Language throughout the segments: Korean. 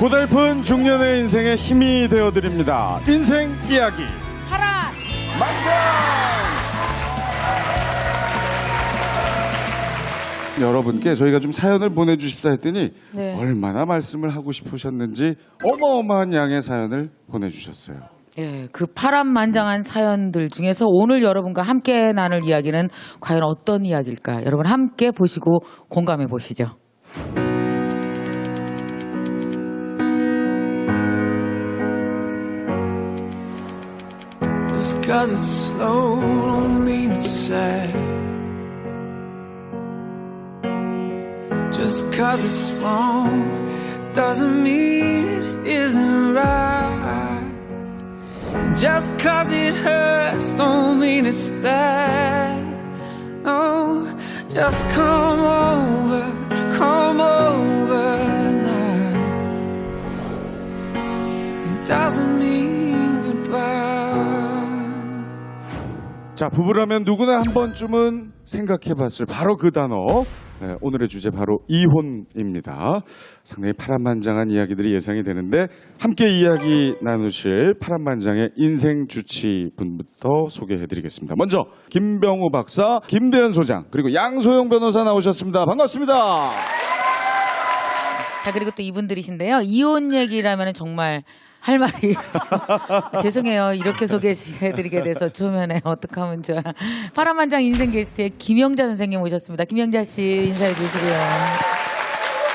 고달픈 중년의 인생에 힘이 되어드립니다. 인생 이야기 파란 만장. 여러분께 저희가 좀 사연을 보내주십사 했더니 네. 얼마나 말씀을 하고 싶으셨는지 어마어마한 양의 사연을 보내주셨어요. 예, 그 파란만장한 사연들 중에서 오늘 여러분과 함께 나눌 이야기는 과연 어떤 이야기일까? 여러분 함께 보시고 공감해 보시죠. Just cause it's slow don't mean it's sad. Just cause it's wrong doesn't mean it isn't right. Just cause it hurts don't mean it's bad. No, just come over tonight. It doesn't mean goodbye. 자, 부부라면 누구나 한 번쯤은 생각해봤을 바로 그 단어. 네, 오늘의 주제 바로 이혼입니다. 상당히 파란만장한 이야기들이 예상이 되는데 함께 이야기 나누실 파란만장의 인생 주치 분부터 소개해드리겠습니다. 먼저 김병우 박사, 김대현 소장, 그리고 양소영 변호사 나오셨습니다. 반갑습니다. 자, 그리고 또 이분들이신데요. 이혼 얘기라면 정말 할 말이 죄송해요. 이렇게 소개해드리게 돼서 초면에 어떡하면 좋아. 파란만장 인생 게스트의 김영자 선생님 오셨습니다. 김영자 씨 인사해 주시고요.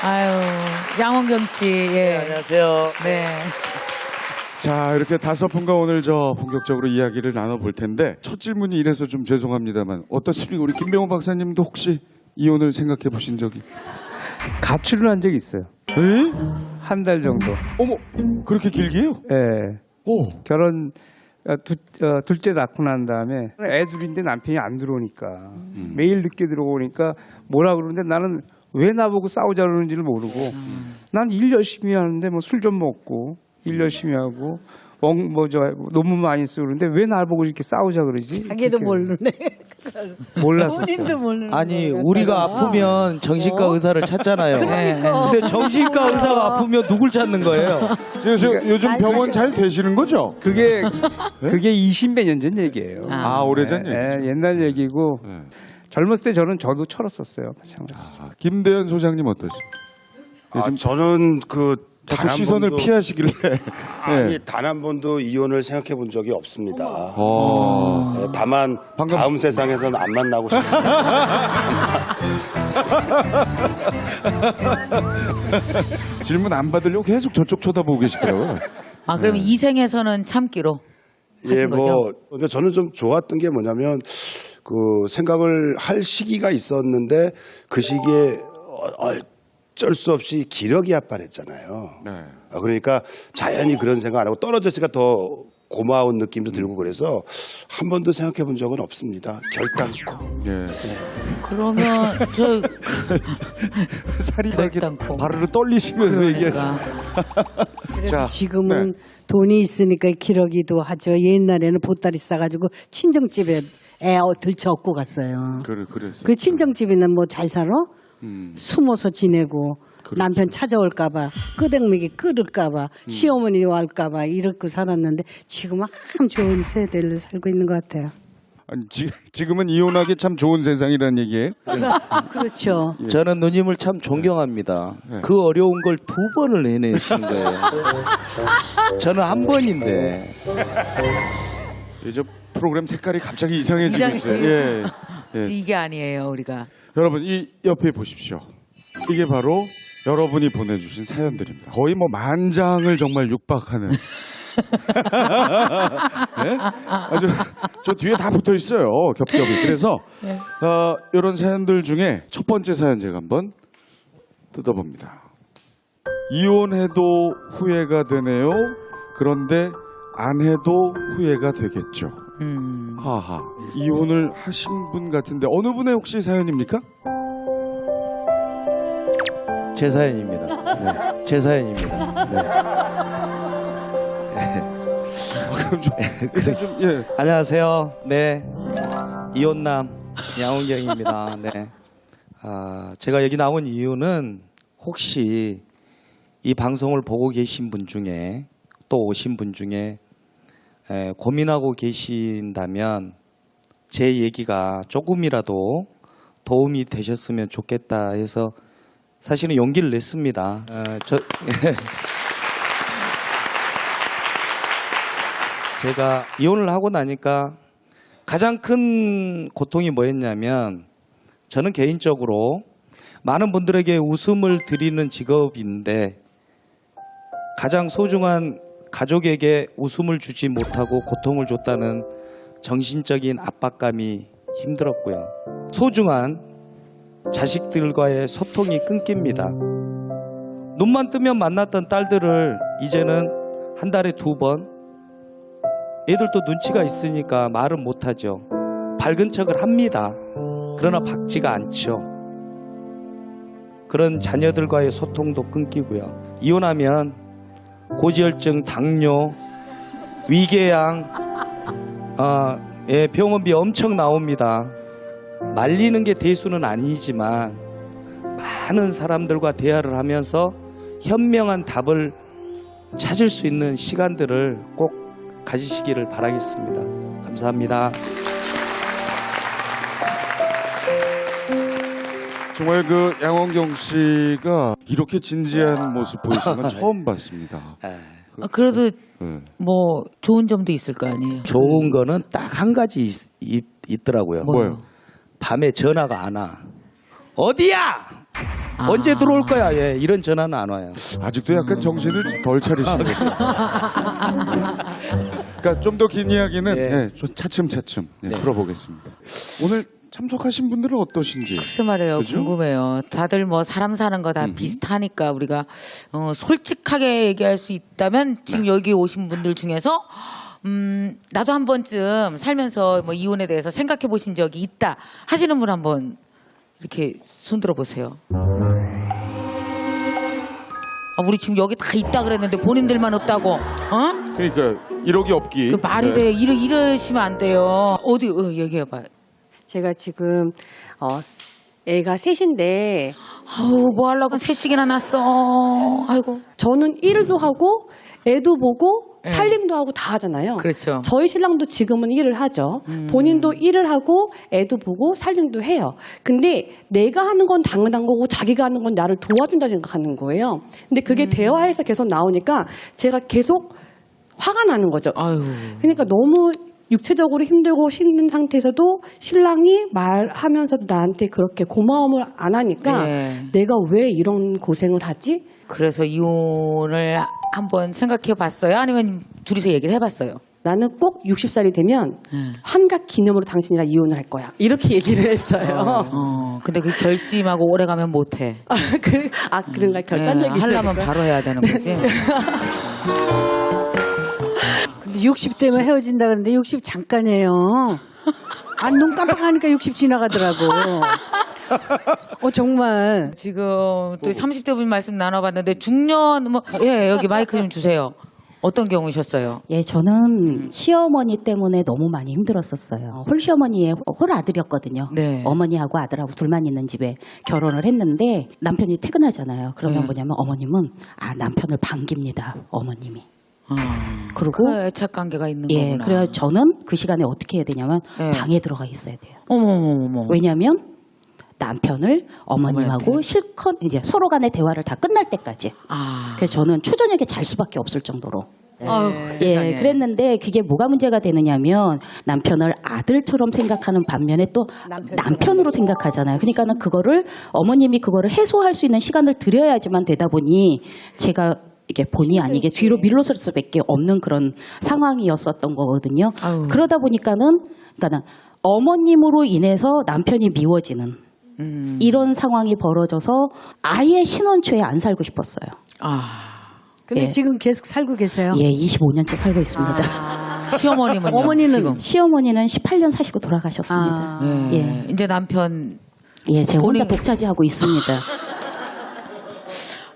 아유, 양원경 씨. 예. 안녕하세요. 네. 자, 이렇게 다섯 분과 오늘 본격적으로 이야기를 나눠볼 텐데 첫 질문이 이래서 좀 죄송합니다만 어떻습니까? 우리 김병우 박사님도 혹시 이혼을 생각해 보신 적이? 가출을 한 적이 있어요. 에? 한 달 정도. 어머, 그렇게 길게요? 예. 오. 결혼 둘째 낳고 난 다음에 애 둘인데 남편이 안 들어오니까 매일 늦게 들어오니까 뭐라 그러는데 나는 왜 나보고 싸우자 그러는지를 모르고 난 일 열심히 하는데 뭐 술 좀 먹고 일 열심히 하고 논문 많이 쓰고 그러는데 왜 날 보고 이렇게 싸우자 그러지? 자기도 모르네. 몰랐었어요. 본인도 모르는 아니 거야, 우리가 갖다가. 아프면 정신과 의사를 찾잖아요. 그러니까. 근데 정신과 의사가 아프면 누굴 찾는 거예요? 그래서 요즘 병원 잘 되시는 거죠? 그게 20몇 년 전 얘기예요. 아, 오래전 얘기죠. 옛날 얘기고 네. 젊었을 때 저도 철었었어요. 마찬가지로. 아, 김대현 소장님 어떠십니까? 요즘 저는 자꾸 시선을 피하시길래. 아니 단 한 번도 이혼을 생각해 본 적이 없습니다. 네, 다만 방금- 다음 세상에서는 안 만나고 싶습니다. 질문 안 받으려고 계속 저쪽 쳐다보고 계시더라고요. 아, 그럼 이 생에서는 참기로 예, 하신 거죠? 근데 저는 좀 좋았던 게 뭐냐면 생각을 할 시기가 있었는데 그 시기에 어쩔 수 없이 기력이 앞발했잖아요. 네. 그러니까 자연히 그런 생각 안 하고 떨어졌으니까 더 고마운 느낌도 들고 그래서 한 번도 생각해 본 적은 없습니다. 결단코. 예. 그러면 저 살이 이렇게 결단코. 바르르 떨리시면서 얘기하시. 그러니까. 자, 지금은 네. 돈이 있으니까 기러기도 하죠. 옛날에는 보따리 싸가지고 친정집에 애 들쳐 업고 갔어요. 그랬어요. 그 친정집에는 뭐 잘 살아? 숨어서 지내고 그렇죠. 남편 찾아올까봐 끄댕맥이 끓을까봐 시어머니 왔까봐 이렇게 살았는데 지금은 참 좋은 세대를 살고 있는 것 같아요. 아니, 지금은 이혼하기 참 좋은 세상이라는 얘기예요. 그렇죠. 저는 누님을 참 존경합니다. 네. 그 어려운 걸 두 번을 해내신 거예요. 저는 한 번인데. 이제 프로그램 색깔이 갑자기 이상해지고 있어요. 예. 예. 이게 아니에요, 우리가. 여러분 이 옆에 보십시오. 이게 바로 여러분이 보내주신 사연들입니다. 거의 뭐 만장을 정말 육박하는. 네? 아주 저 뒤에 다 붙어 있어요. 겹겹이. 그래서 이런 사연들 중에 첫 번째 사연 제가 한번 뜯어봅니다. 이혼해도 후회가 되네요. 그런데 안 해도 후회가 되겠죠. 하하. 이혼을 하신 분 같은데 어느 분의 혹시 사연입니까? 제 사연입니다. 네, 제 사연입니다. 네. 그럼 좀 예. 안녕하세요. 네. 이혼남 양홍경입니다. 네. 제가 여기 나온 이유는 혹시 이 방송을 보고 계신 분 중에 또 오신 분 중에 고민하고 계신다면 제 얘기가 조금이라도 도움이 되셨으면 좋겠다 해서 사실은 용기를 냈습니다. 제가 이혼을 하고 나니까 가장 큰 고통이 뭐였냐면 저는 개인적으로 많은 분들에게 웃음을 드리는 직업인데 가장 소중한 가족에게 웃음을 주지 못하고 고통을 줬다는 정신적인 압박감이 힘들었고요. 소중한 자식들과의 소통이 끊깁니다. 눈만 뜨면 만났던 딸들을 이제는 한 달에 2번, 애들도 눈치가 있으니까 말은 못하죠. 밝은 척을 합니다. 그러나 밝지가 않죠. 그런 자녀들과의 소통도 끊기고요. 이혼하면 고지혈증, 당뇨, 위궤양, 병원비 엄청 나옵니다. 말리는 게 대수는 아니지만 많은 사람들과 대화를 하면서 현명한 답을 찾을 수 있는 시간들을 꼭 가지시기를 바라겠습니다. 감사합니다. 정말 그 양원경 씨가 이렇게 진지한 모습 보이시는 건 처음 봤습니다. 그래도 네. 뭐 좋은 점도 있을 거 아니에요. 좋은 거는 딱 한 가지 있더라고요. 뭐요? 밤에 전화가 안 와. 어디야? 언제 들어올 거야? 예, 이런 전화는 안 와요. 아직도 약간 정신을 덜 차리시는 거예요. 그러니까 좀 더 긴 이야기는 네. 좀 차츰차츰 네. 풀어보겠습니다. 오늘 참석하신 분들은 어떠신지. 글쎄 말이에요. 그죠? 궁금해요. 다들 뭐 사람 사는 거 다 비슷하니까 우리가 솔직하게 얘기할 수 있다면 지금 여기 오신 분들 중에서 나도 한 번쯤 살면서 뭐 이혼에 대해서 생각해 보신 적이 있다 하시는 분 한번 이렇게 손 들어 보세요. 우리 지금 여기 다 있다 그랬는데 본인들만 없다고. 그러니까 1억이 없기. 그 말이 돼요. 이러시면 안 돼요. 어디 얘기해봐요. 제가 지금 애가 셋인데 아우 뭐 하려고 셋씩이나 낳았어. 아이고. 저는 일도 하고 애도 보고 살림도 하고 다 하잖아요. 그렇죠. 저희 신랑도 지금은 일을 하죠. 본인도 일을 하고 애도 보고 살림도 해요. 근데 내가 하는 건 당연한 거고 자기가 하는 건 나를 도와준다 생각하는 거예요. 근데 그게 대화에서 계속 나오니까 제가 계속 화가 나는 거죠. 아유. 그러니까 너무 육체적으로 힘들고 힘든 상태에서도 신랑이 말하면서도 나한테 그렇게 고마움을 안 하니까 네. 내가 왜 이런 고생을 하지? 그래서 이혼을 한번 생각해 봤어요? 아니면 둘이서 얘기를 해봤어요? 나는 꼭 60살이 되면 환갑 기념으로 당신이랑 이혼을 할 거야. 이렇게 얘기를 했어요. 근데 그 결심하고 오래 가면 못해. 그런가 결단력이 있어야 하려면 될까요? 바로 해야 되는 거지. 근데 60대면 헤어진다 그러는데 60 잠깐이에요. 눈 깜빡하니까 60 지나가더라고. 정말. 지금 또 30대 분 말씀 나눠봤는데 중년 여기 마이크 좀 주세요. 어떤 경우셨어요? 예, 저는 시어머니 때문에 너무 많이 힘들었었어요. 홀시어머니의 홀아들이었거든요. 네. 어머니하고 아들하고 둘만 있는 집에 결혼을 했는데 남편이 퇴근하잖아요. 그러면 뭐냐면 어머님은 남편을 반깁니다. 어머님이. 그리고 그 애착 관계가 있는 예, 거구나. 그래서 저는 그 시간에 어떻게 해야 되냐면 네. 방에 들어가 있어야 돼요. 어머머머머. 왜냐하면 남편을 어머님하고 어머니한테. 실컷 이제 서로 간의 대화를 다 끝날 때까지. 그래서 저는 초저녁에 잘 수밖에 없을 정도로. 아유, 세상에. 예, 그랬는데 그게 뭐가 문제가 되느냐면 남편을 아들처럼 생각하는 반면에 또 남편으로 생각하잖아요. 그러니까는 그거를 어머님이 그거를 해소할 수 있는 시간을 드려야지만 되다 보니 제가 이게 본의 아니게 뒤로 밀러설 수밖에 없는 그런 상황이었었던 거거든요. 아유. 그러다 보니까는 그러니까는 어머님으로 인해서 남편이 미워지는 이런 상황이 벌어져서 아예 신혼초에 안 살고 싶었어요. 근데 예. 지금 계속 살고 계세요? 예, 25년째 살고 있습니다. 시어머님은요? 어머니는? 지금? 시어머니는 18년 사시고 돌아가셨습니다. 예. 이제 남편 예, 제가 혼자 본인- 독차지하고 있습니다.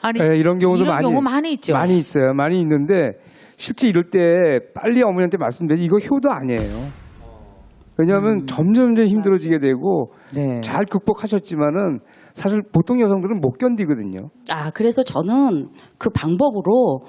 아니 이런 경우도 경우 많이 있죠. 많이 있어요. 많이 있는데 실제 이럴 때 빨리 어머니한테 말씀드리지 이거 효도 아니에요. 왜냐하면 점점 힘들어지게 되고 네. 잘 극복하셨지만은 사실 보통 여성들은 못 견디거든요. 아, 그래서 저는 그 방법으로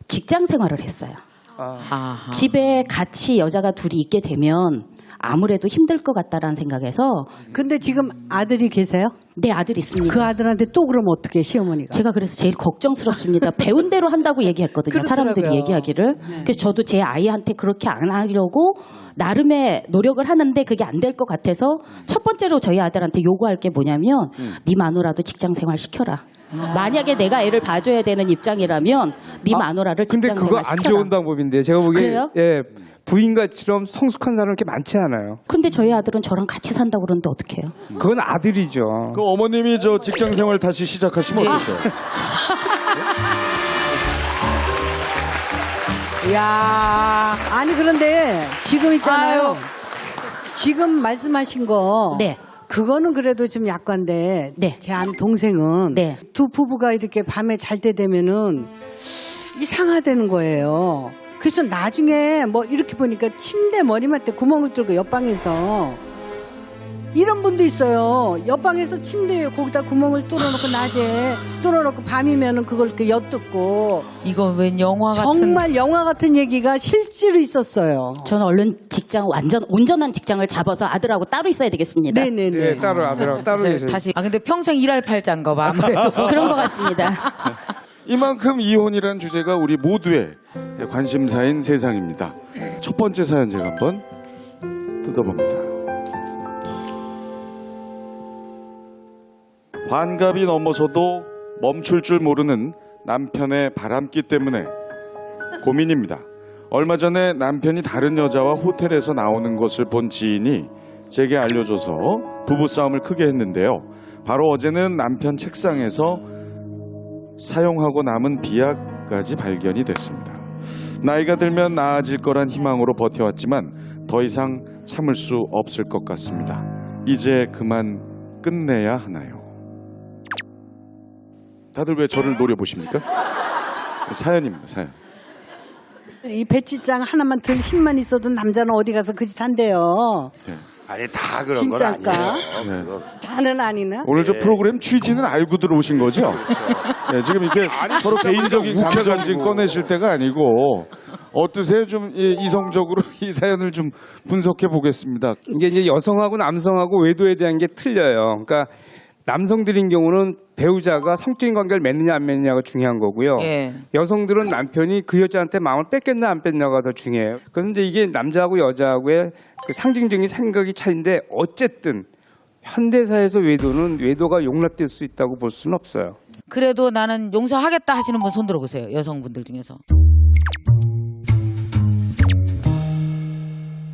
직장 생활을 했어요. 아하. 집에 같이 여자가 둘이 있게 되면 아무래도 힘들 것 같다라는 생각에서 근데 지금 아들이 계세요? 내 아들 있습니다. 그 아들한테 또 그러면 어떻게 시어머니가? 제가 그래서 제일 걱정스럽습니다. 배운 대로 한다고 얘기했거든요. 그렇더라고요. 사람들이 얘기하기를. 그래서 저도 제 아이한테 그렇게 안 하려고 나름의 노력을 하는데 그게 안 될 것 같아서 첫 번째로 저희 아들한테 요구할 게 뭐냐면 네 마누라도 직장 생활 시켜라. 만약에 내가 애를 봐줘야 되는 입장이라면 네 마누라를 근데 직장 그거 생활 안 시켜라. 좋은 방법인데 제가 보기에 그래요? 예, 부인같이럼 성숙한 사람 이렇게 많지 않아요. 근데 저희 아들은 저랑 같이 산다고 그러는데 어떡해요? 그건 아들이죠. 그 어머님이 저 직장 생활 다시 시작하시면 어떠세요? 야. 아니 그런데 지금 있잖아요. 아유. 지금 말씀하신 거. 네. 그거는 그래도 좀 약관데 네. 제 동생은 네. 두 부부가 이렇게 밤에 잘 때 되면은 이상하다는 거예요. 그래서 나중에 뭐 이렇게 보니까 침대 머리맡에 구멍을 뚫고 옆방에서 이런 분도 있어요. 옆방에서 침대에 거기다 구멍을 뚫어놓고 낮에 뚫어놓고 밤이면은 그걸 이렇게 엿듣고 이건 웬 영화 같은. 정말 영화 같은 얘기가 실제로 있었어요. 저는 얼른 직장 온전한 직장을 잡아서 아들하고 따로 있어야 되겠습니다. 네네네. 예, 따로 아들하고 따로 계세요. 다시. 아 근데 평생 일할 팔자인가 봐. 아무래도. 그런 것 같습니다. 이만큼 이혼이라는 주제가 우리 모두의 관심사인 세상입니다. 첫 번째 사연 제가 한번 뜯어봅니다. 환갑이 넘어서도 멈출 줄 모르는 남편의 바람기 때문에 고민입니다. 얼마 전에 남편이 다른 여자와 호텔에서 나오는 것을 본 지인이 제게 알려줘서 부부싸움을 크게 했는데요. 바로 어제는 남편 책상에서 사용하고 남은 비약까지 발견이 됐습니다. 나이가 들면 나아질 거란 희망으로 버텨왔지만 더 이상 참을 수 없을 것 같습니다. 이제 그만 끝내야 하나요? 다들 왜 저를 노려보십니까? 사연입니다, 사연. 이 배치장 하나만 들 힘만 있어도 남자는 어디 가서 그 짓 한대요. 아니 다 그런 건 진짜일까? 아니에요. 그거 다는 아니나? 오늘 저 프로그램 취지는 알고 들어오신 거죠? 네, 지금 이게 서로 개인적인 감정 지금 꺼내실 때가 아니고 어떠세요? 좀 이성적으로 이 사연을 좀 분석해 보겠습니다. 이게 이제 여성하고 남성하고 외도에 대한 게 틀려요. 그러니까 남성들인 경우는 배우자가 성적인 관계를 맺느냐 안 맺느냐가 중요한 거고요. 예. 여성들은 남편이 그 여자한테 마음을 뺏겼나 안 뺏냐가 더 중요해요. 그래서 이제 이게 남자하고 여자하고의 그 상징적인 생각이 차이인데 어쨌든 현대사에서 외도가 용납될 수 있다고 볼 수는 없어요. 그래도 나는 용서하겠다 하시는 분 손 들어보세요. 여성분들 중에서.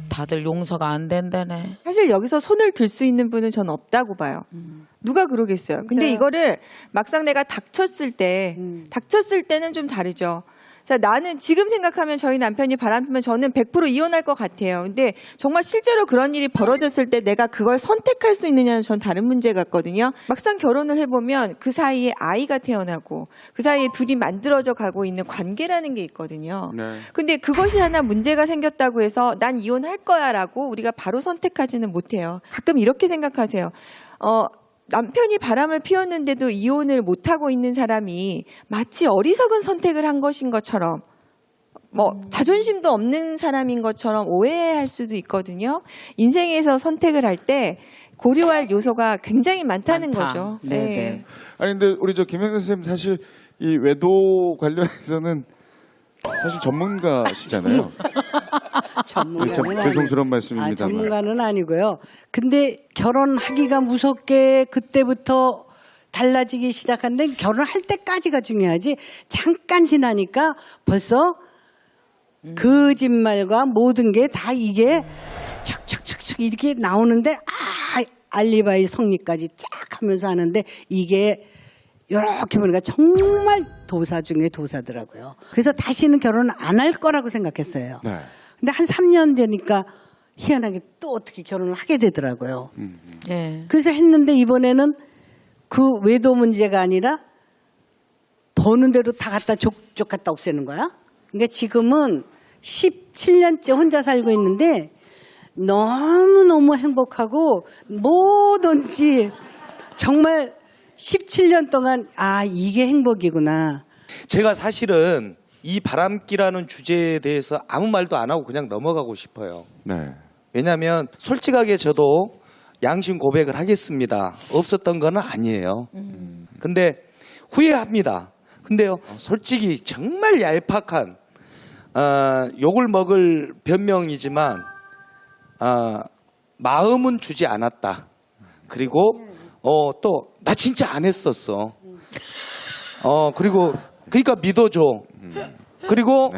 다들 용서가 안 된다네. 사실 여기서 손을 들 수 있는 분은 저는 없다고 봐요. 누가 그러겠어요. 근데 이거를 막상 내가 닥쳤을 때는 좀 다르죠. 자, 나는 지금 생각하면 저희 남편이 바람 피면 저는 100% 이혼할 것 같아요. 근데 정말 실제로 그런 일이 벌어졌을 때 내가 그걸 선택할 수 있느냐는 전 다른 문제 같거든요. 막상 결혼을 해보면 그 사이에 아이가 태어나고 그 사이에 둘이 만들어져 가고 있는 관계라는 게 있거든요. 네. 근데 그것이 하나 문제가 생겼다고 해서 난 이혼할 거야라고 우리가 바로 선택하지는 못해요. 가끔 이렇게 생각하세요. 남편이 바람을 피웠는데도 이혼을 못하고 있는 사람이 마치 어리석은 선택을 한 것인 것처럼 자존심도 없는 사람인 것처럼 오해할 수도 있거든요. 인생에서 선택을 할 때 고려할 요소가 굉장히 많다는 많다. 거죠. 네, 네. 아니 근데 우리 저 김영선 선생님 사실 이 외도 관련해서는 사실 전문가시잖아요. 전문가는 죄송스러운 말씀입니다만. 전문가는 아니고요. 근데 결혼하기가 무섭게 그때부터 달라지기 시작한데 결혼할 때까지가 중요하지. 잠깐 지나니까 벌써 거짓말과 모든 게 다 이게 척척척척 이렇게 나오는데 알리바이 성립까지 쫙 하면서 하는데 이게 이렇게 보니까 정말 도사 중에 도사더라고요. 그래서 다시는 결혼을 안 할 거라고 생각했어요. 네. 근데 한 3년 되니까 희한하게 또 어떻게 결혼을 하게 되더라고요. 예. 그래서 했는데 이번에는 그 외도 문제가 아니라 버는 대로 다 갖다 족족 갖다 없애는 거야. 그러니까 지금은 17년째 혼자 살고 있는데 너무너무 행복하고 뭐든지 정말 17년 동안 아 이게 행복이구나. 제가 사실은 이 바람기라는 주제에 대해서 아무 말도 안 하고 그냥 넘어가고 싶어요. 네. 왜냐하면 솔직하게 저도 양심 고백을 하겠습니다. 없었던 건 아니에요. 근데 후회합니다. 근데요, 솔직히 정말 얄팍한 욕을 먹을 변명이지만 마음은 주지 않았다. 그리고 또 나 진짜 안 했었어. 그리고 그러니까 믿어줘. 그리고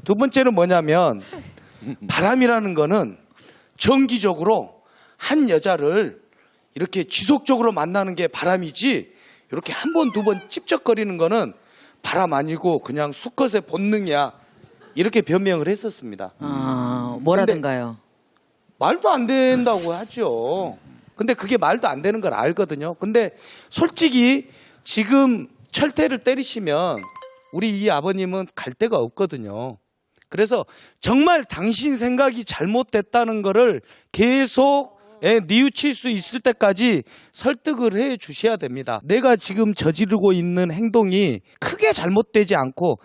두 번째는 뭐냐면 바람이라는 거는 정기적으로 한 여자를 이렇게 지속적으로 만나는 게 바람이지 이렇게 한 번, 두 번 찝쩍거리는 거는 바람 아니고 그냥 수컷의 본능이야. 이렇게 변명을 했었습니다. 뭐라든가요? 말도 안 된다고 하죠. 근데 그게 말도 안 되는 걸 알거든요. 근데 솔직히 지금 철퇴를 때리시면 우리 이 아버님은 갈 데가 없거든요. 그래서 정말 당신 생각이 잘못됐다는 거를 계속 뉘우칠 수 있을 때까지 설득을 해 주셔야 됩니다. 내가 지금 저지르고 있는 행동이 크게 잘못되지 않고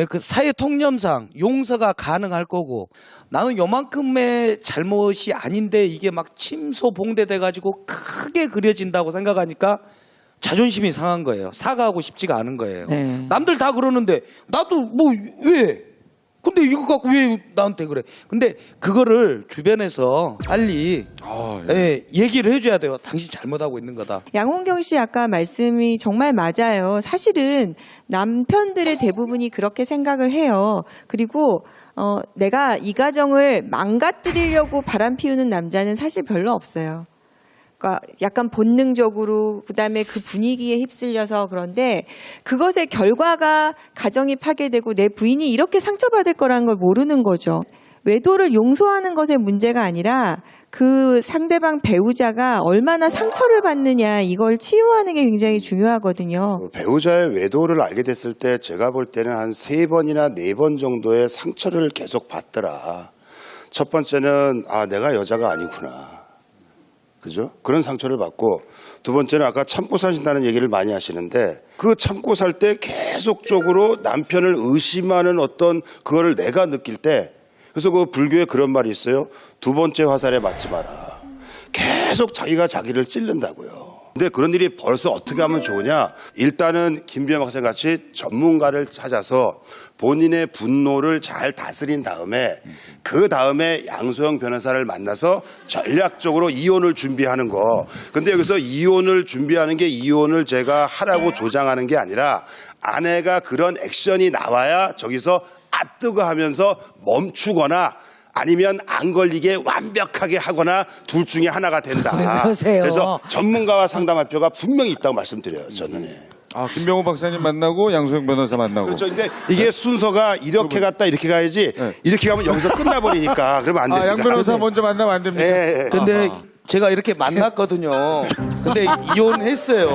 그 사회 통념상 용서가 가능할 거고 나는 요만큼의 잘못이 아닌데 이게 막 침소봉대돼 가지고 크게 그려진다고 생각하니까 자존심이 상한 거예요. 사과하고 싶지가 않은 거예요. 네. 남들 다 그러는데 나도 뭐 왜? 근데 이거 갖고 왜 나한테 그래? 근데 그거를 주변에서 빨리 얘기를 해줘야 돼요. 당신 잘못하고 있는 거다. 양홍경 씨 아까 말씀이 정말 맞아요. 사실은 남편들의 대부분이 그렇게 생각을 해요. 그리고 내가 이 가정을 망가뜨리려고 바람 피우는 남자는 사실 별로 없어요. 그러니까 약간 본능적으로 그다음에 그 분위기에 휩쓸려서 그런데 그것의 결과가 가정이 파괴되고 내 부인이 이렇게 상처받을 거라는 걸 모르는 거죠. 외도를 용서하는 것의 문제가 아니라 그 상대방 배우자가 얼마나 상처를 받느냐 이걸 치유하는 게 굉장히 중요하거든요. 배우자의 외도를 알게 됐을 때 제가 볼 때는 한 3번이나 4번 정도의 상처를 계속 받더라. 첫 번째는 아 내가 여자가 아니구나. 그죠? 그런 상처를 받고 두 번째는 아까 참고 사신다는 얘기를 많이 하시는데 그 참고 살 때 계속적으로 남편을 의심하는 어떤 그거를 내가 느낄 때 그래서 그 불교에 그런 말이 있어요. 두 번째 화살에 맞지 마라. 계속 자기가 자기를 찔른다고요. 근데 그런 일이 벌써 어떻게 하면 좋으냐? 일단은 김비영 박사님 같이 전문가를 찾아서 본인의 분노를 잘 다스린 다음에 그 다음에 양소영 변호사를 만나서 전략적으로 이혼을 준비하는 거. 근데 여기서 이혼을 준비하는 게 이혼을 제가 하라고 조장하는 게 아니라 아내가 그런 액션이 나와야 저기서 아 뜨거 하면서 멈추거나 아니면 안 걸리게 완벽하게 하거나 둘 중에 하나가 된다. 왜 그러세요? 그래서 전문가와 상담할 필요가 분명히 있다고 말씀드려요. 저는. 김병호 박사님 만나고 양소영 변호사 만나고. 그렇죠. 근데 이게 순서가 이렇게 갔다 이렇게 가야지 이렇게 가면 여기서 끝나버리니까 그러면 안 됩니다. 양 변호사 먼저 만나면 안 됩니다. 근데 제가 이렇게 만났거든요. 근데 이혼했어요.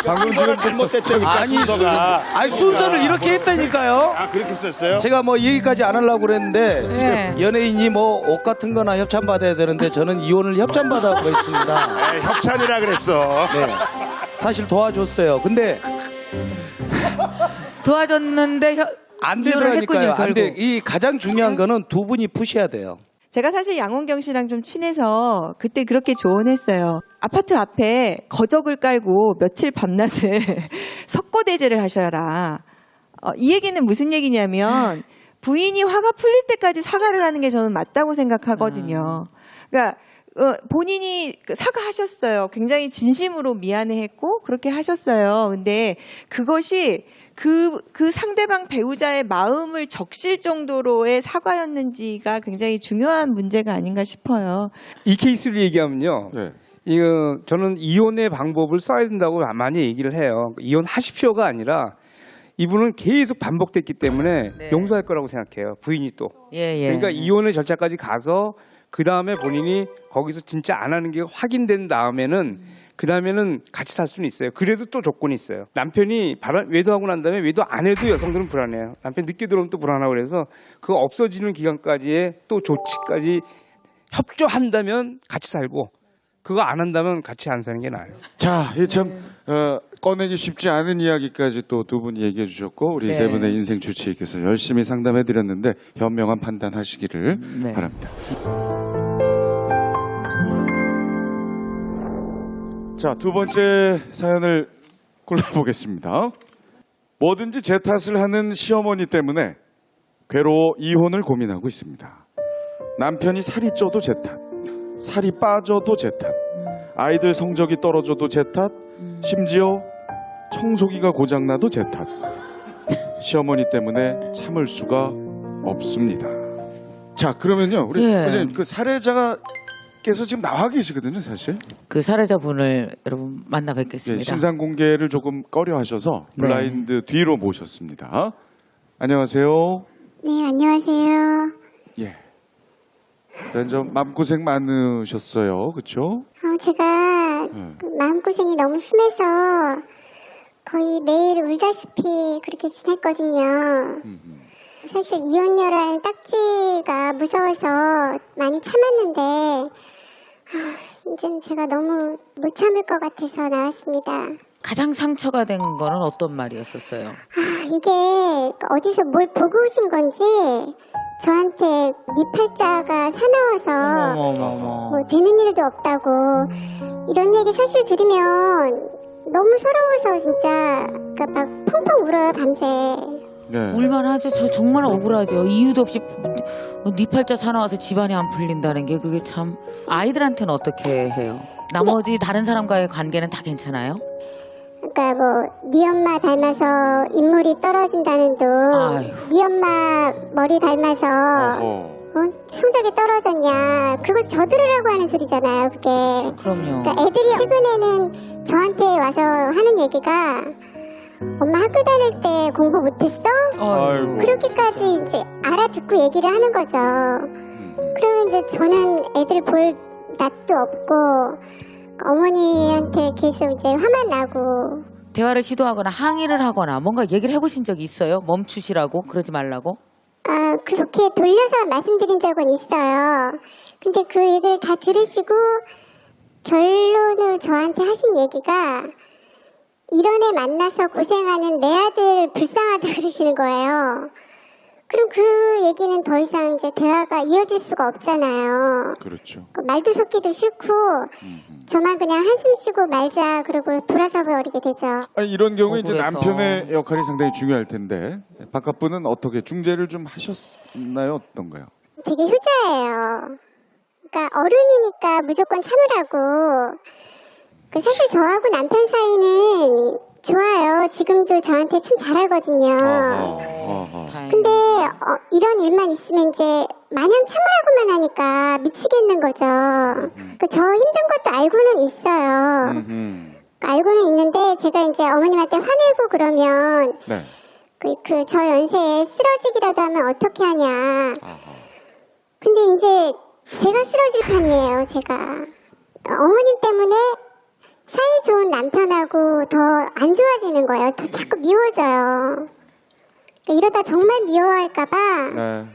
방금 지금 잘못됐죠. 아니 순서를 이렇게 했다니까요. 그렇게 썼어요? 제가 뭐 얘기까지 안 하려고 그랬는데 네. 연예인이 뭐 옷 같은 거나 협찬 받아야 되는데 저는 이혼을 협찬 받아고 했습니다. 협찬이라 그랬어. 네. 사실 도와줬어요. 근데 도와줬는데 안 이혼을 했군요, 되더라니까요. 안 돼. 결국. 이 가장 중요한 거는 두 분이 푸셔야 돼요. 제가 사실 양홍경 씨랑 좀 친해서 그때 그렇게 조언했어요. 아파트 앞에 거적을 깔고 며칠 밤낮을 석고대죄를 하셔라. 이 얘기는 무슨 얘기냐면 부인이 화가 풀릴 때까지 사과를 하는 게 저는 맞다고 생각하거든요. 그러니까 본인이 사과하셨어요. 굉장히 진심으로 미안해했고 그렇게 하셨어요. 근데 그것이 그 상대방 배우자의 마음을 적실 정도로의 사과였는지가 굉장히 중요한 문제가 아닌가 싶어요. 이 케이스를 얘기하면요. 네. 이거 저는 이혼의 방법을 써야 된다고 많이 얘기를 해요. 이혼하십시오가 아니라 이분은 계속 반복됐기 때문에 네. 용서할 거라고 생각해요. 부인이 또. 예. 그러니까 이혼의 절차까지 가서 그 다음에 본인이 거기서 진짜 안 하는 게 확인된 다음에는 그 다음에는 같이 살 수는 있어요. 그래도 또 조건이 있어요. 남편이 외도하고 난 다음에 외도 안 해도 여성들은 불안해요. 남편 늦게 들어오면 또 불안하고 그래서 그 없어지는 기간까지의 또 조치까지 협조한다면 같이 살고 그거 안 한다면 같이 안 사는 게 나아요. 자, 이 참 꺼내기 쉽지 않은 이야기까지 또 두 분이 얘기해 주셨고 우리 네. 세 분의 인생 주치의께서 열심히 상담해 드렸는데 현명한 판단하시기를 네. 바랍니다. 자, 두 번째 사연을 골라보겠습니다. 뭐든지 제 탓을 하는 시어머니 때문에 괴로워 이혼을 고민하고 있습니다. 남편이 살이 쪄도 제 탓, 살이 빠져도 제 탓, 아이들 성적이 떨어져도 제 탓, 심지어 청소기가 고장나도 제 탓. 시어머니 때문에 참을 수가 없습니다. 자, 그러면요, 우리 예. 선생님, 그 사례자께서 지금 나와 계시거든요, 사실. 그 사례자분을 여러분 만나 예, 뵙겠습니다. 신상 공개를 조금 꺼려하셔서 네. 블라인드 뒤로 모셨습니다. 안녕하세요. 네, 안녕하세요. 예. 일단 좀 마음고생 많으셨어요, 그렇죠? 제가 그 마음고생이 너무 심해서 거의 매일 울다시피 그렇게 지냈거든요. 사실 이혼녀라는 딱지가 무서워서 많이 참았는데 이제는 제가 너무 못 참을 것 같아서 나왔습니다. 가장 상처가 된 거는 어떤 말이었었어요? 이게 어디서 뭘 보고 오신 건지 저한테 네 팔자가 사나워서 어머머머. 뭐 되는 일도 없다고 이런 얘기 사실 들으면 너무 서러워서 진짜 그러니까 막 펑펑 울어요 밤새. 네. 울만하죠. 저 정말 억울하죠. 이유도 없이 네 팔자 사나워서 집안이 안 풀린다는 게 그게 참 아이들한테는 어떻게 해요? 나머지 다른 사람과의 관계는 다 괜찮아요? 그러니까 뭐 네 엄마 닮아서 인물이 떨어진다는 둥, 아유. 네 엄마 머리 닮아서 성적이 떨어졌냐 그거 저 들으라고 하는 소리잖아요 그게. 그럼요. 그러니까 애들이 최근에는 저한테 와서 하는 얘기가 엄마 학교 다닐 때 공부 못했어? 아이고. 그렇게까지 이제 알아듣고 얘기를 하는 거죠. 그러면 이제 저는 애들 볼 낯도 없고 어머니한테 계속 이제 화만 나고. 대화를 시도하거나 항의를 하거나 뭔가 얘기를 해보신 적이 있어요? 멈추시라고? 그러지 말라고? 그렇게 돌려서 말씀드린 적은 있어요. 근데 그 얘기를 다 들으시고 결론을 저한테 하신 얘기가 이런 애 만나서 고생하는 내 아들 불쌍하다 그러시는 거예요. 그럼 그 얘기는 더 이상 이제 대화가 이어질 수가 없잖아요. 그렇죠. 말도 섞기도 싫고 저만 그냥 한숨 쉬고 말자 그러고 돌아서 버리게 되죠. 아니, 이런 경우에 이제 억울해서. 남편의 역할이 상당히 중요할 텐데 바깥분은 어떻게 중재를 좀 하셨나요? 어떤가요? 되게 효자예요. 그러니까 어른이니까 무조건 참으라고. 사실 저하고 남편 사이는 좋아요. 지금도 저한테 참 잘하거든요. 다행히. 근데 이런 일만 있으면 이제 마냥 참으라고만 하니까 미치겠는 거죠. 저 힘든 것도 알고는 있어요. 알고는 있는데 제가 이제 어머님한테 화내고 그러면 네. 저 연세에 쓰러지기라도 하면 어떻게 하냐. 근데 이제 제가 쓰러질 판이에요. 제가 어머님 때문에 사이 좋은 남편하고 더 안 좋아지는 거예요. 더 자꾸 미워져요. 이러다 정말 미워할까봐 네.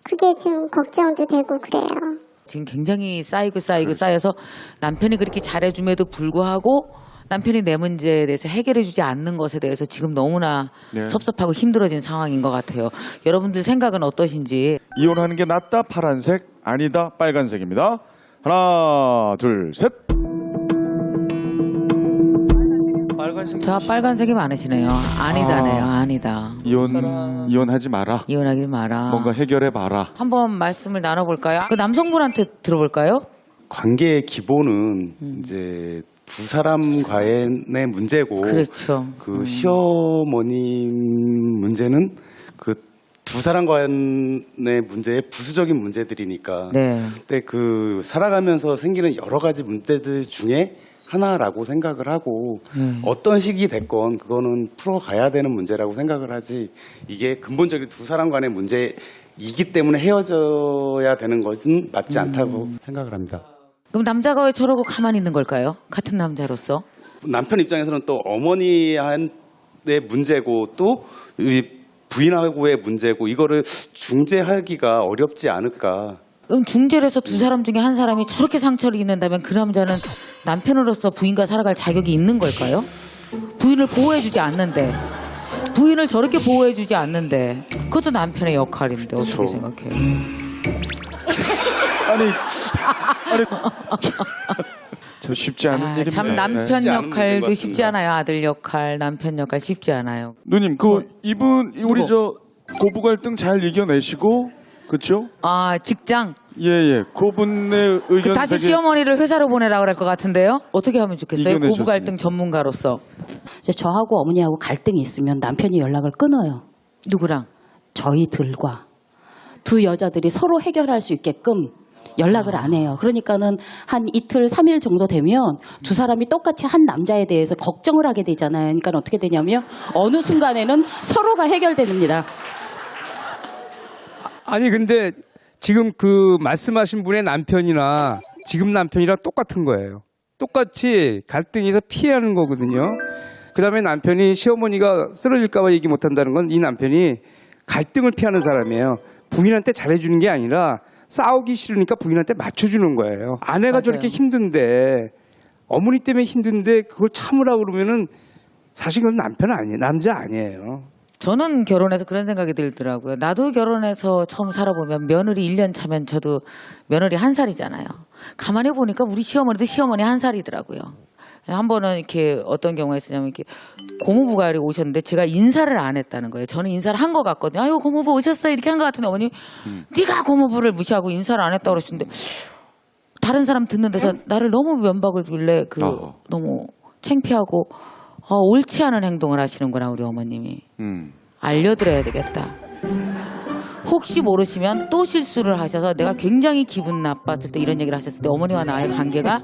그게 지금 걱정도 되고 그래요. 지금 굉장히 쌓여서 남편이 그렇게 잘해줌에도 불구하고 남편이 내 문제에 대해서 해결해주지 않는 것에 대해서 지금 너무나 네. 섭섭하고 힘들어진 상황인 것 같아요. 여러분들 생각은 어떠신지. 이혼하는 게 낫다 파란색 아니다 빨간색입니다. 하나 둘 셋. 빨간색. 자, 빨간색이 많으시네요. 아니다네요. 아니다. 이혼하지 마라. 이혼하지 마라. 뭔가 해결해 봐라. 한번 말씀을 나눠볼까요? 그 남성분한테 들어볼까요? 관계의 기본은 이제 두 사람과의 문제고 그렇죠. 그 시어머님 문제는 그 두 사람과의 문제의 부수적인 문제들이니까. 네. 근데 그 살아가면서 생기는 여러 가지 문제들 중에 하나라고 생각을 하고 어떤 식이 됐건 그거는 풀어가야 되는 문제라고 생각을 하지 이게 근본적인 두 사람 간의 문제이기 때문에 헤어져야 되는 것은 맞지 않다고 생각을 합니다. 그럼 남자가 왜 저러고 가만히 있는 걸까요? 같은 남자로서. 남편 입장에서는 또 어머니한테 문제고 또 이 부인하고의 문제고 이거를 중재하기가 어렵지 않을까. 그럼 중재를 해서 두 사람 중에 한 사람이 저렇게 상처를 입는다면 그 남자는 남편으로서 부인과 살아갈 자격이 있는 걸까요? 부인을 보호해주지 않는데, 부인을 저렇게 보호해주지 않는데, 그것도 남편의 역할인데 어떻게 생각해요? 아니 참 쉽지 않은 일입니다. 참 남편 쉽지 않은 문제인 역할도 것 쉽지 같습니다. 않아요. 아들 역할, 남편 역할 쉽지 않아요. 누님 이분 우리 저 고부 갈등 잘 이겨내시고 그렇죠? 아 직장 예예. 그분의 의견 다시 되게 시어머니를 회사로 보내라 그럴 것 같은데요. 어떻게 하면 좋겠어요? 이겨내셨으니까. 고부 갈등 전문가로서 이제 저하고 어머니하고 갈등이 있으면 남편이 연락을 끊어요. 누구랑? 저희들과 두 여자들이 서로 해결할 수 있게끔 연락을 안 해요. 그러니까는 한 이틀, 3일 정도 되면 두 사람이 똑같이 한 남자에 대해서 걱정을 하게 되잖아요. 그러니까 어떻게 되냐면 어느 순간에는 서로가 해결됩니다. 아니 근데 지금 그 말씀하신 분의 남편이나 지금 남편이랑 똑같은 거예요. 똑같이 갈등에서 피하는 거거든요. 그다음에 남편이 시어머니가 쓰러질까 봐 얘기 못 한다는 건 이 남편이 갈등을 피하는 사람이에요. 부인한테 잘해주는 게 아니라 싸우기 싫으니까 부인한테 맞춰주는 거예요. 아내가 맞아요. 저렇게 힘든데 어머니 때문에 힘든데 그걸 참으라 그러면은 사실 그건 남자 아니에요. 저는 결혼해서 그런 생각이 들더라고요. 나도 결혼해서 처음 살아보면 며느리 1년 차면 저도 며느리 1살이잖아요. 가만히 보니까 우리 시어머니도 시어머니 1살이더라고요. 한 번은 이렇게 어떤 경우가 있었냐면 이렇게 고모부가 오셨는데 제가 인사를 안 했다는 거예요. 저는 인사를 한 것 같거든요. 아유 고모부 오셨어요 이렇게 한 것 같은데 어머니 네가 고모부를 무시하고 인사를 안 했다고 그러시는데 다른 사람 듣는 데서 나를 너무 면박을 주길래 너무 창피하고 옳지 않은 행동을 하시는구나 우리 어머님이. 알려드려야 되겠다. 혹시 모르시면 또 실수를 하셔서 내가 굉장히 기분 나빴을 때 이런 얘기를 하셨을 때 어머니와 나의 관계가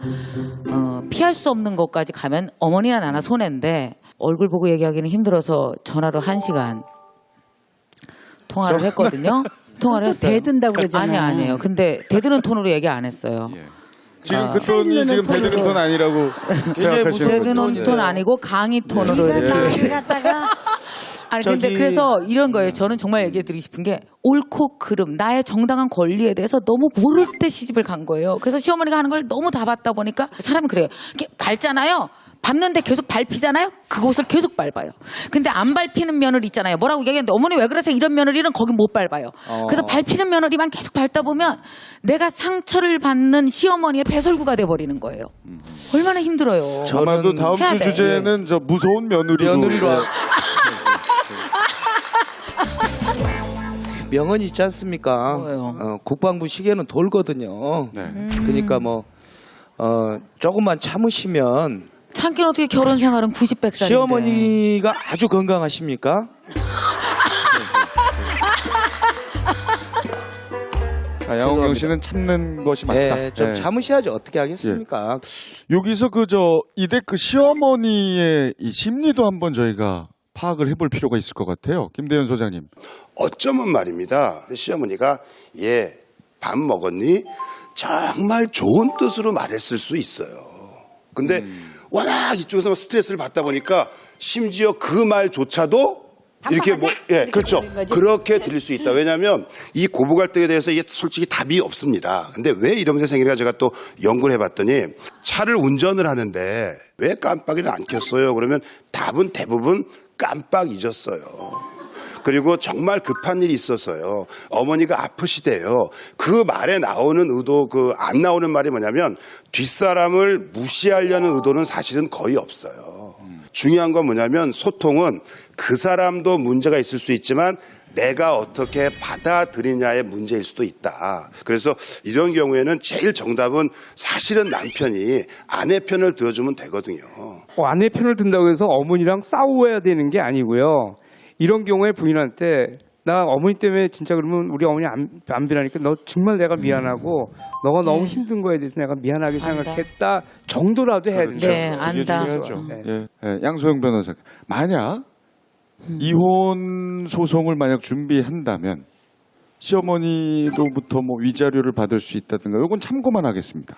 피할 수 없는 것까지 가면 어머니나 나나 손해인데 얼굴 보고 얘기하기는 힘들어서 전화로 1시간 통화를 했거든요. 통화를 또 했어요. 대든다고 그러잖아요. 아니에요. 근데 대드는 톤으로 얘기 안 했어요. 지금 그 톤이 지금 대드는 톤 아니라고 생각하시는 거죠? 대드는 톤 아니고 강의 톤으로 이렇게. 갖다가 아니 근데 그래서 이런 거예요. 저는 정말 얘기해드리고 싶은 게 옳고 그름 나의 정당한 권리에 대해서 너무 모를 때 시집을 간 거예요. 그래서 시어머니가 하는 걸 너무 다 봤다 보니까 사람이 그래요. 이렇게 밟잖아요. 밟는데 계속 밟히잖아요. 그곳을 계속 밟아요. 근데 안 밟히는 며느리 있잖아요. 뭐라고 얘기하는데 어머니 왜 그러세요? 이런 며느리는 거기 못 밟아요. 그래서 밟히는 며느리만 계속 밟다 보면 내가 상처를 받는 시어머니의 배설구가 돼버리는 거예요. 얼마나 힘들어요. 아마도 다음 해야 주 돼. 주제는 저 무서운 며느리로 명언이 있지 않습니까? 뭐예요? 국방부 시계는 돌거든요. 네. 그러니까 조금만 참으시면 참기는 어떻게 결혼 생활은 90~100살인데. 시어머니가 아주 건강하십니까? 양홍경 씨는 참는 것이 맞다. 네, 좀 참으셔야지 어떻게 하겠습니까? 여기서 이댁 그 시어머니의 이 심리도 한번 저희가 파악을 해볼 필요가 있을 것 같아요. 김대현 소장님. 어쩌면 말입니다. 시어머니가 밥 먹었니? 정말 좋은 뜻으로 말했을 수 있어요. 근데 워낙 이쪽에서 스트레스를 받다 보니까 심지어 그 말조차도 이렇게 그렇죠. 그렇게 들릴 수 있다. 왜냐하면 이 고부 갈등에 대해서 이게 솔직히 답이 없습니다. 근데 왜 이런 문제 생기는가 제가 또 연구를 해봤더니 차를 운전을 하는데 왜 깜빡이를 안 켰어요? 그러면 답은 대부분 깜빡 잊었어요. 그리고 정말 급한 일이 있어서요. 어머니가 아프시대요. 그 말에 나오는 의도, 안 나오는 말이 뭐냐면 뒷사람을 무시하려는 의도는 사실은 거의 없어요. 중요한 건 뭐냐면 소통은 그 사람도 문제가 있을 수 있지만 내가 어떻게 받아들이냐의 문제일 수도 있다. 그래서 이런 경우에는 제일 정답은 사실은 남편이 아내 편을 들어주면 되거든요. 아내 편을 든다고 해서 어머니랑 싸워야 되는 게 아니고요. 이런 경우에 부인한테 나 어머니 때문에 진짜 그러면 우리 어머니 안 변하니까 너 정말 내가 미안하고 너가 너무 힘든 거에 대해서 내가 미안하게 생각했다 정도라도 해야 된다. 네, 안다. 양소영 변호사. 만약 이혼 소송을 만약 준비한다면 시어머니로부터 위자료를 받을 수 있다든가 이건 참고만 하겠습니다.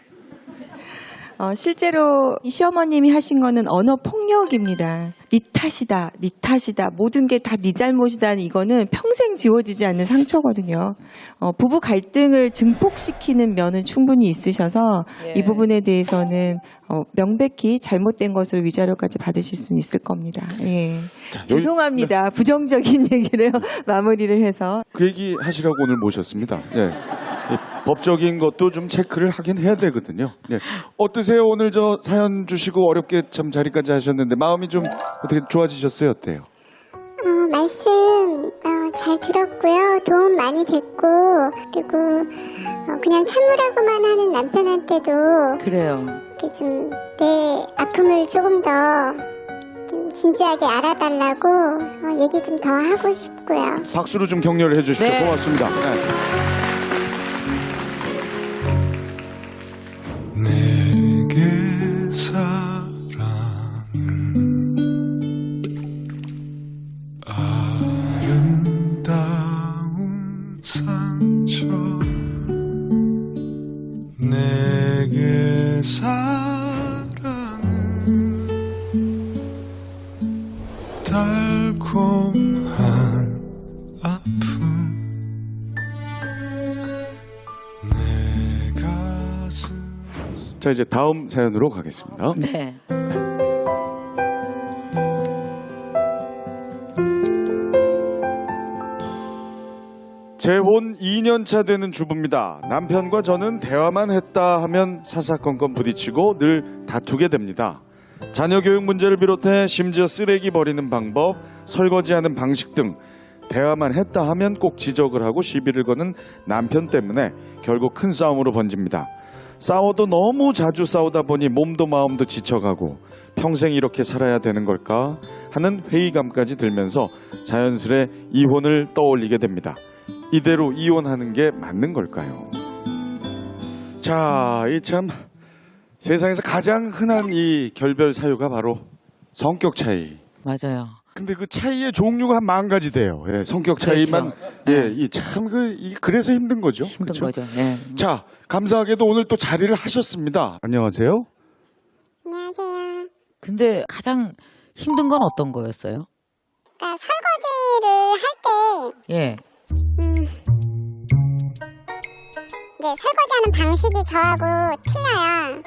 실제로 이 시어머님이 하신 거는 언어 폭력입니다. 네 탓이다, 네 탓이다, 모든 게 다 네 잘못이다. 이거는 평생 지워지지 않는 상처거든요. 부부 갈등을 증폭시키는 면은 충분히 있으셔서 예. 이 부분에 대해서는 명백히 잘못된 것으로 위자료까지 받으실 수는 있을 겁니다. 예. 자, 여기- 죄송합니다. 부정적인 얘기를 마무리를 해서. 그 얘기 하시라고 오늘 모셨습니다. 예. 이 법적인 것도 좀 체크를 하긴 해야 되거든요. 예. 어떠세요? 오늘 저 사연 주시고 어렵게 참 자리까지 하셨는데 마음이 좀 어떻게 좋아지셨어요? 어때요? 말씀 잘 들었고요. 도움 많이 됐고, 그리고 그냥 참으라고만 하는 남편한테도 그래요. 좀 내 아픔을 조금 더 좀 진지하게 알아달라고 얘기 좀 더 하고 싶고요. 박수로 좀 격려를 해주십시오. 네. 고맙습니다. 네. 내게 사랑은 아름다운 상처 내게 사랑은 달콤한 아픔 내 가슴 자, 이제 다음 사연으로 가겠습니다. 네. 재혼 2년차 되는 주부입니다. 남편과 저는 대화만 했다 하면 사사건건 부딪히고 늘 다투게 됩니다. 자녀 교육 문제를 비롯해 심지어 쓰레기 버리는 방법, 설거지하는 방식 등 대화만 했다 하면 꼭 지적을 하고 시비를 거는 남편 때문에 결국 큰 싸움으로 번집니다. 싸워도 너무 자주 싸우다 보니 몸도 마음도 지쳐가고 평생 이렇게 살아야 되는 걸까 하는 회의감까지 들면서 자연스레 이혼을 떠올리게 됩니다. 이대로 이혼하는 게 맞는 걸까요? 자, 이 참 세상에서 가장 흔한 이 결별 사유가 바로 성격 차이. 맞아요. 근데 그 차이의 종류가 한 10,000가지 돼요. 예, 성격 차이만. 그렇죠. 예, 이 참 그래서 힘든 거죠. 힘든 그렇죠? 거죠. 예. 자, 감사하게도 오늘 또 자리를 하셨습니다. 안녕하세요. 안녕하세요. 근데 가장 힘든 건 어떤 거였어요? 그러니까 설거지를 할 때 예. 이제 설거지하는 방식이 저하고 틀려요.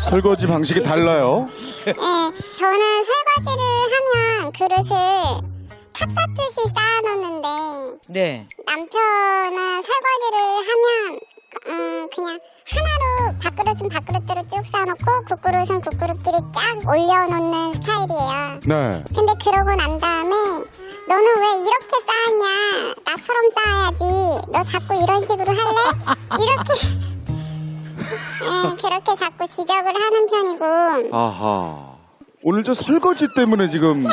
설거지 방식이 달라요. 예, 저는 설거지를 하면 그릇을 탑쌓듯이 쌓아놓는데 네. 남편은 설거지를 하면 그냥 하나로 밥그릇은 밥그릇대로 쭉 쌓아놓고 국그릇은 국그릇끼리 쫙 올려놓는 스타일이에요. 네. 근데 그러고 난 다음에 너는 왜 이렇게 쌓았냐? 나처럼 쌓아야지. 너 자꾸 이런 식으로 할래? 이렇게 그렇게 자꾸 지적을 하는 편이고. 아하. 오늘 저 설거지 때문에 지금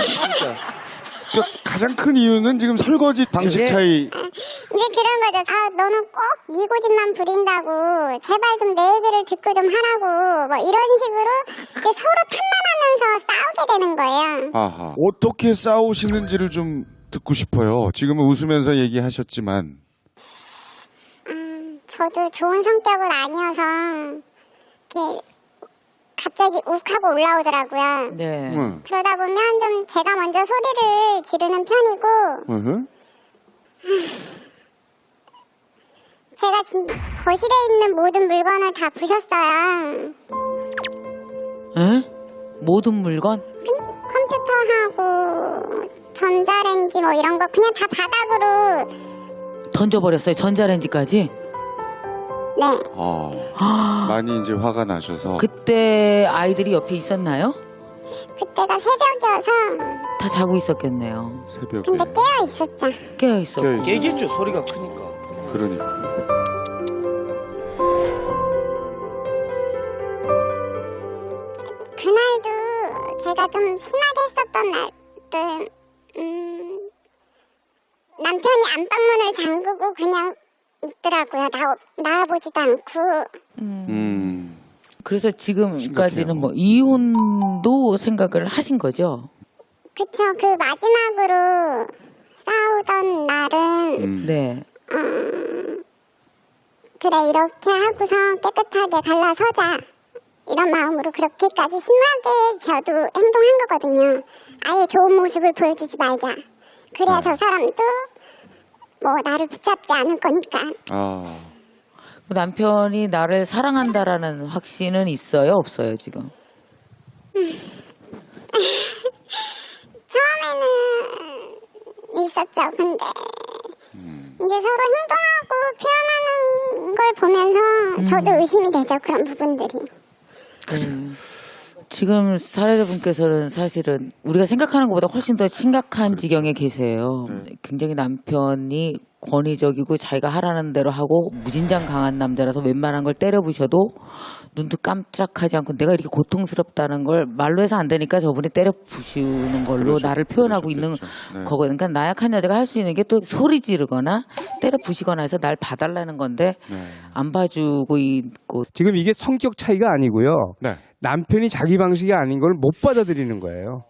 가장 큰 이유는 지금 설거지 방식 네. 차이. 이제 그런 거죠. 너는 꼭 네 고집만 부린다고 제발 좀 내 얘기를 듣고 좀 하라고 뭐 이런 식으로 이제 서로 탓만 하면서 싸우게 되는 거예요. 아하. 어떻게 싸우시는지를 좀 듣고 싶어요. 지금은 웃으면서 얘기하셨지만. 저도 좋은 성격은 아니어서 이렇게 갑자기 욱하고 올라오더라고요. 네. 그러다 보면 좀 제가 먼저 소리를 지르는 편이고 제가 지금 거실에 있는 모든 물건을 다 부셨어요. 에? 모든 물건? 컴퓨터하고 전자레인지 뭐 이런 거 그냥 다 바닥으로. 던져버렸어요. 전자레인지까지? 네. 많이 이제 화가 나셔서. 그때 아이들이 옆에 있었나요? 그때가 새벽이어서. 다 자고 있었겠네요. 새벽에. 근데 깨어 있었죠. 깨어 있었고. 깨어 있었죠. 깨겠죠. 소리가 크니까. 그러니까. 그날도 제가 좀 심하게 했었던 날은 남편이 안방문을 잠그고 그냥 있더라고요. 나와보지도 않고. 그래서 지금까지는 뭐 이혼도 생각을 하신 거죠? 그쵸. 그 마지막으로 싸우던 날은 네. 그래 이렇게 하고서 깨끗하게 갈라서자 이런 마음으로 그렇게까지 심하게 저도 행동한 거거든요. 아예 좋은 모습을 보여주지 말자. 그래야 저 사람도 뭐 나를 붙잡지 않을 거니까. 남편이 나를 사랑한다라는 확신은 있어요, 없어요 지금? 처음에는 있었죠. 근데 이제 서로 행동하고 표현하는 걸 보면서 저도 의심이 되죠. 그런 부분들이. 지금 사례자분께서는 사실은 우리가 생각하는 것보다 훨씬 더 심각한 지경에 계세요. 굉장히 남편이 권위적이고 자기가 하라는 대로 하고 무진장 강한 남자라서 웬만한 걸 때려 부셔도 눈도 깜짝하지 않고 내가 이렇게 고통스럽다는 걸 말로 해서 안 되니까 저분이 때려 부시는 걸로 나를 표현하고 있는 거거든요. 그러니까 나약한 여자가 할 수 있는 게 또 소리 지르거나 때려 부시거나 해서 날 봐달라는 건데 안 봐주고 있고. 지금 이게 성격 차이가 아니고요. 남편이 자기 방식이 아닌 걸 못 받아들이는 거예요.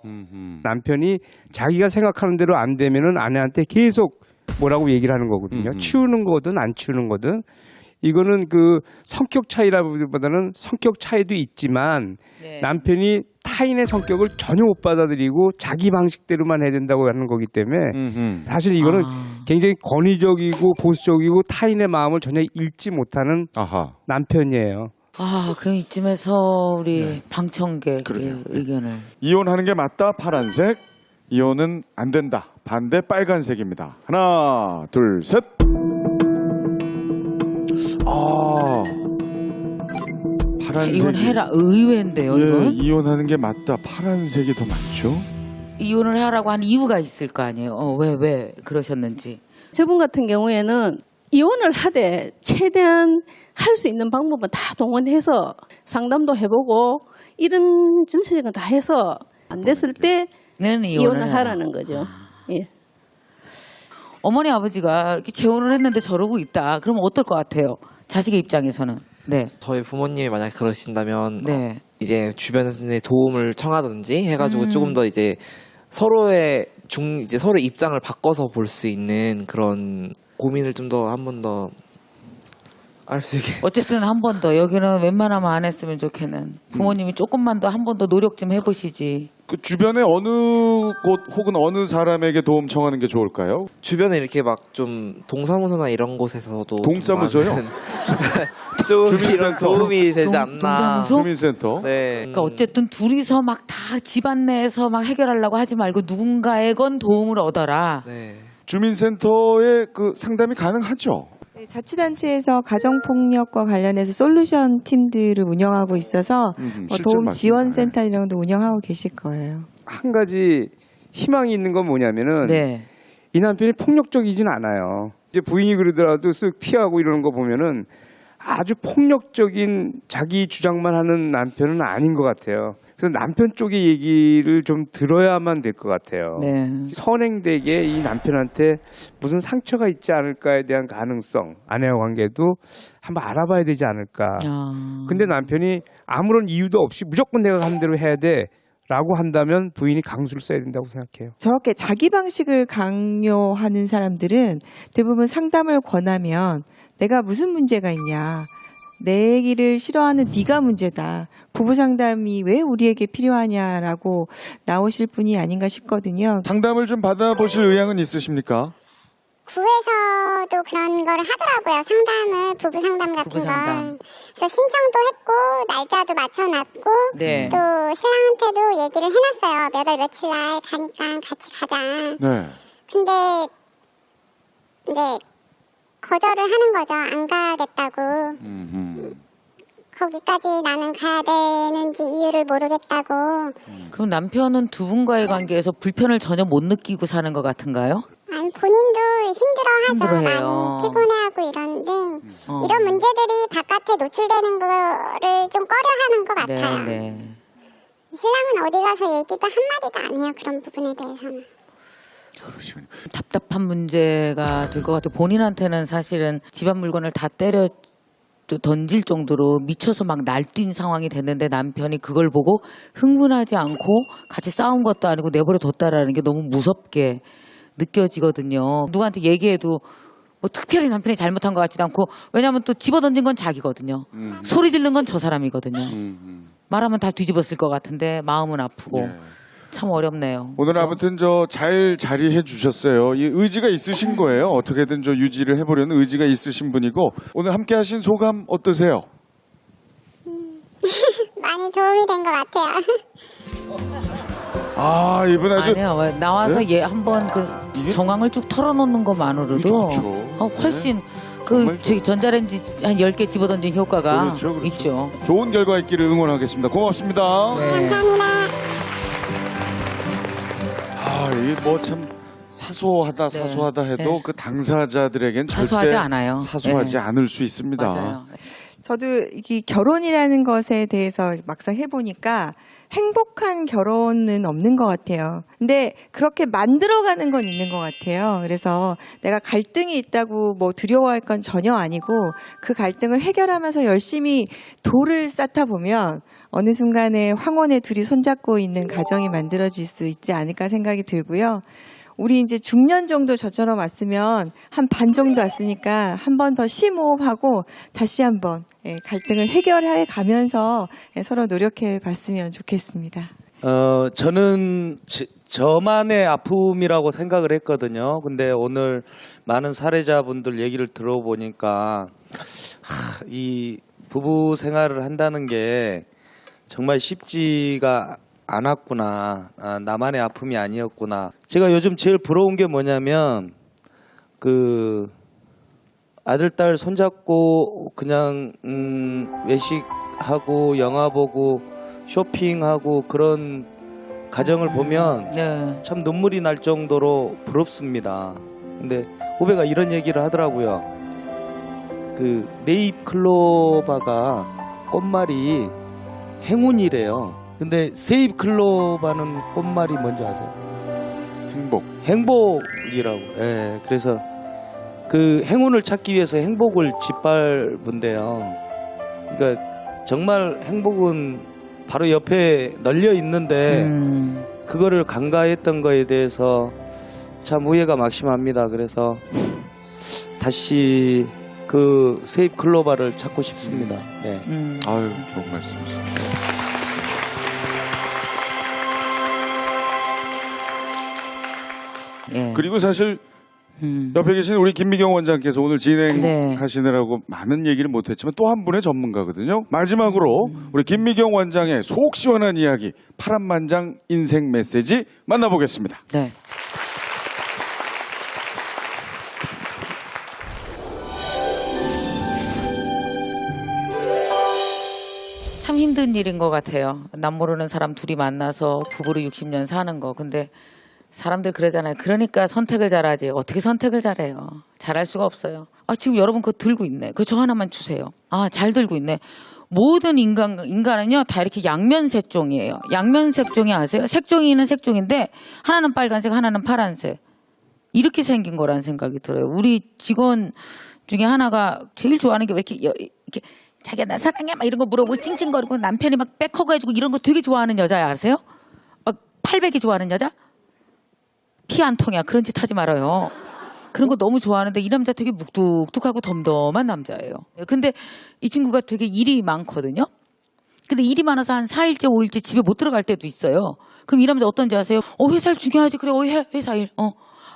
남편이 자기가 생각하는 대로 안 되면은 아내한테 계속 뭐라고 얘기를 하는 거거든요. 치우는 거든 안 치우는 거든. 이거는 그 성격 차이라기보다는 성격 차이도 있지만 남편이 타인의 성격을 전혀 못 받아들이고 자기 방식대로만 해야 된다고 하는 거기 때문에 사실 이거는 굉장히 권위적이고 보수적이고 타인의 마음을 전혀 읽지 못하는 남편이에요. 그럼 이쯤에서 우리 방청객의 의견을. 이혼하는 게 맞다 파란색, 이혼은 안 된다 반대 빨간색입니다. 하나 둘 셋. 파란색. 이건 해라 의외인데요. 이건 이혼하는 게 맞다 파란색이 더 많죠. 이혼을 하라고 한 이유가 있을 거 아니에요. 왜 그러셨는지. 저분 같은 경우에는 이혼을 하되 최대한 할 수 있는 방법은 다 동원해서 상담도 해보고 이런 전체적인 다 해서 안 됐을 때는 이혼을 하라는 거죠. 예. 어머니 아버지가 이렇게 재혼을 했는데 저러고 있다. 그러면 어떨 것 같아요? 자식의 입장에서는. 네. 저희 부모님이 만약 그러신다면 이제 주변에 도움을 청하든지 해가지고 조금 더 이제 서로의 이제 서로의 입장을 바꿔서 볼 수 있는 그런 고민을 좀 더 한 번 더 알 수 있게. 어쨌든 한 번 더 여기는 웬만하면 안 했으면 좋겠는. 부모님이 조금만 더 한 번 더 노력 좀 해보시지. 그 주변에 어느 곳 혹은 어느 사람에게 도움 청하는 게 좋을까요? 주변에 이렇게 막 좀 동사무소나 이런 곳에서도 동사무소요? 좀 주민센터? 이런 도움이 되지 않나. 동사무소? 주민센터. 네. 그러니까 어쨌든 둘이서 막 다 집안 내에서 막 해결하려고 하지 말고 누군가의 건 도움을 얻어라. 네. 주민센터에 그 상담이 가능하죠. 네, 자치단체에서 가정폭력과 관련해서 솔루션 팀들을 운영하고 있어서 도움 지원센터 이런 것도 운영하고 계실 거예요. 한 가지 희망이 있는 건 뭐냐면은 이 남편이 폭력적이진 않아요. 이제 부인이 그러더라도 쓱 피하고 이러는 거 보면은 아주 폭력적인 자기 주장만 하는 남편은 아닌 것 같아요. 그래서 남편 쪽의 얘기를 좀 들어야만 될 것 같아요. 선행되게 이 남편한테 무슨 상처가 있지 않을까에 대한 가능성, 아내와 관계도 한번 알아봐야 되지 않을까. 근데 남편이 아무런 이유도 없이 무조건 내가 하는 대로 해야 돼 라고 한다면 부인이 강수를 써야 된다고 생각해요. 저렇게 자기 방식을 강요하는 사람들은 대부분 상담을 권하면 내가 무슨 문제가 있냐. 내 얘기를 싫어하는 네가 문제다. 부부 상담이 왜 우리에게 필요하냐라고 나오실 분이 아닌가 싶거든요. 상담을 좀 받아보실 의향은 있으십니까? 구에서도 그런 걸 하더라고요. 상담을, 부부 상담 같은 걸. 그래서 신청도 했고 날짜도 맞춰놨고 또 신랑한테도 얘기를 해놨어요. 몇 월 며칠 날 가니까 같이 가자. 근데 이제 거절을 하는 거죠. 안 가겠다고. 거기까지 나는 가야 되는지 이유를 모르겠다고. 그럼 남편은 두 분과의 관계에서 불편을 전혀 못 느끼고 사는 것 같은가요? 아니, 본인도 힘들어하죠. 힘들어해요. 많이 피곤해하고 이러는데 이런 문제들이 바깥에 노출되는 거를 좀 꺼려하는 것 같아요. 신랑은 어디 가서 얘기도 한마디도 안 해요. 그런 부분에 대해서는. 그러시군요. 답답한 문제가 될 것 같아요. 본인한테는 사실은 집안 물건을 다 때려 던질 정도로 미쳐서 막 날뛴 상황이 됐는데 남편이 그걸 보고 흥분하지 않고 같이 싸운 것도 아니고 내버려 뒀다라는 게 너무 무섭게 느껴지거든요. 누구한테 얘기해도 뭐 특별히 남편이 잘못한 것 같지도 않고 왜냐하면 또 집어던진 건 자기거든요. 소리 지른 건 저 사람이거든요. 말하면 다 뒤집었을 것 같은데 마음은 아프고 예. 참 어렵네요. 오늘 아무튼 잘 자리해 주셨어요. 이 의지가 있으신 거예요. 어떻게든 유지를 해보려는 의지가 있으신 분이고 오늘 함께 하신 소감 어떠세요? 많이 도움이 된 것 같아요. 아, 이분 아주 아니요 나와서 네? 얘 한번 그 정황을 쭉 털어놓는 것만으로도 좋죠. 훨씬 정말 저기 전자레인지 한 10개 집어던진 효과가 그렇죠. 있죠. 좋은 결과 있기를 응원하겠습니다. 고맙습니다. 감사합니다. 아, 이 뭐 참 사소하다 해도 네. 그 당사자들에겐 사소하지 절대 않아요. 사소하지 네. 않을 수 있습니다. 맞아요. 저도 이 결혼이라는 것에 대해서 막상 해보니까 행복한 결혼은 없는 것 같아요. 근데 그렇게 만들어가는 건 있는 것 같아요. 그래서 내가 갈등이 있다고 뭐 두려워할 건 전혀 아니고 그 갈등을 해결하면서 열심히 돌을 쌓다 보면 어느 순간에 황혼의 둘이 손잡고 있는 가정이 만들어질 수 있지 않을까 생각이 들고요. 우리 이제 중년 정도 저처럼 왔으면 한 반 정도 왔으니까 한 번 더 심호흡하고 다시 한번 갈등을 해결해 가면서 서로 노력해 봤으면 좋겠습니다. 저는 저만의 아픔이라고 생각을 했거든요. 근데 오늘 많은 사례자분들 얘기를 들어보니까 이 부부 생활을 한다는 게 정말 쉽지가 않았구나. 나만의 아픔이 아니었구나. 제가 요즘 제일 부러운 게 뭐냐면 그 아들 딸 손잡고 그냥 외식하고 영화 보고 쇼핑하고 그런 가정을 보면 네. 참 눈물이 날 정도로 부럽습니다. 근데 후배가 이런 얘기를 하더라고요. 그 네잎 클로바가 꽃말이 행운이래요. 근데 세잎 클로바는 꽃말이 뭔지 아세요? 행복이라고. 예. 그래서 그 행운을 찾기 위해서 행복을 짓밟은데요. 그러니까 정말 행복은 바로 옆에 널려 있는데 그거를 간과했던 거에 대해서 참 후회가 막심합니다. 그래서 다시 그 세잎 클로바를 찾고 싶습니다. 네. 아유, 좋은 말씀이십니다. 예. 그리고 사실 옆에 계신 우리 김미경 원장께서 오늘 진행하시느라고 많은 얘기를 못했지만 또 한 분의 전문가거든요. 마지막으로 우리 김미경 원장의 속 시원한 이야기, 파란만장 인생 메시지 만나보겠습니다. 네. 참 힘든 일인 것 같아요. 남 모르는 사람 둘이 만나서 부부로 60년 사는 거. 근데 사람들 그러잖아요. 그러니까 선택을 잘하지. 어떻게 선택을 잘해요? 잘할 수가 없어요. 아, 지금 여러분 그거 들고 있네. 그거 저 하나만 주세요. 아, 잘 들고 있네. 모든 인간은요 다 이렇게 양면 색종이에요. 양면 색종이 아세요? 색종이는 색종인데 하나는 빨간색, 하나는 파란색. 이렇게 생긴 거라는 생각이 들어요. 우리 직원 중에 하나가 제일 좋아하는 게 왜 이렇게 자기야 나 사랑해 막 이런 거 물어보고 찡찡거리고 남편이 막 백허그 해주고 이런 거 되게 좋아하는 여자 아세요? 막 팔베기 좋아하는 여자? 피 한 통이야. 그런 짓 하지 말아요. 그런 거 너무 좋아하는데 이 남자 되게 묵뚝뚝하고 덤덤한 남자예요. 근데 이 친구가 되게 일이 많거든요. 근데 일이 많아서 한 4일째 5일째 집에 못 들어갈 때도 있어요. 그럼 이 남자 어떤지 아세요? 회사 일 중요하지. 그래 회사 일.